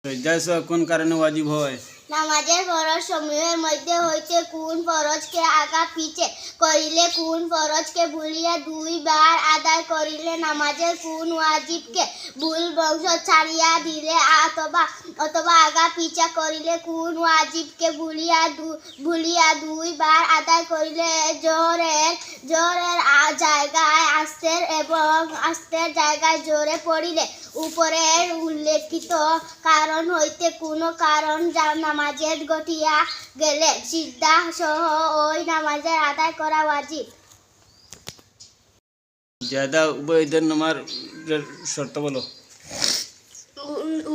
সজ্জা কোন কারণে ওয়াজিব হয়? নামাজের ফরজ সমূহের মধ্যে হইতে কোন ফরজকে আগা পিছে করিলে, কোন ফরজকে ভুলিয়া দুইবার আদায় করিলে, নামাজের কোন ওয়াজিবকে ভুল বংশ ছাড়িয়া দিলে অথবা আগা পিছা করিলে, কোন ওয়াজিবকে ভুলিয়া দুইবার আদায় করিলে, জোহরের জায়গায় আস্তের এবং আস্তের জায়গায় জোরে পড়িলে, উপরের উল্লেখিত কারণ হইতে কোন কারণ নামাজের ঘটিয়া গেলে সিজদা সহ ওই নামাজের আদায় করা ওয়াজিব। জায়দা উভয় ঈদের নামাজের শর্ত বলো।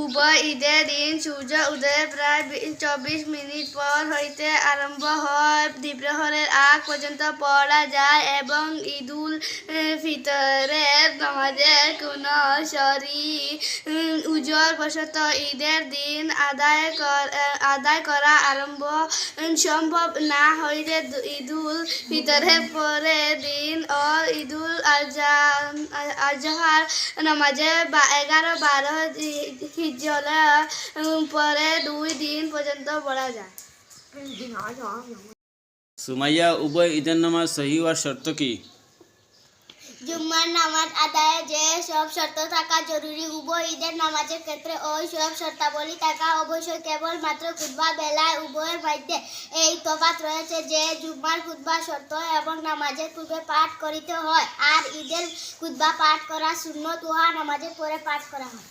উভয় ঈদের দিন সূর্য উদয়ের প্রায় 24 মিনিট পর হইতে আরম্ভ হয় দ্বিপ্রহরের আগ পর্যন্ত পড়া যায় এবং ঈদুল ফিতরের নামাজের কোন উজর বশত ঈদের দিন আদায় করা আরম্ভ সম্ভব না হইলে ঈদুল ফিতরের পরের দিন ও ঈদুল আজহার নামাজে 11-12 হিজলার পরে 2 দিন পর্যন্ত পড়া যায়। সুমাইয়া, উভয় ঈদের নামাজ সহি হওয়ার শর্ত কি? জুম্মার নামাজ আদায়ে যে সব শর্ত থাকা জরুরি, উভয় ঈদের নামাজের ক্ষেত্রে ওই সব শর্তাবলী থাকা অবশ্যই। কেবলমাত্র খুতবা বেলায় উভয়ের মধ্যে এই তফাৎ রয়েছে যে জুম্মার খুতবা শর্ত এবং নামাজের পূর্বে পাঠ করিতে হয়, আর ঈদের খুতবা পাঠ করা সুন্নত উহা নামাজের পরে পাঠ করা হয়।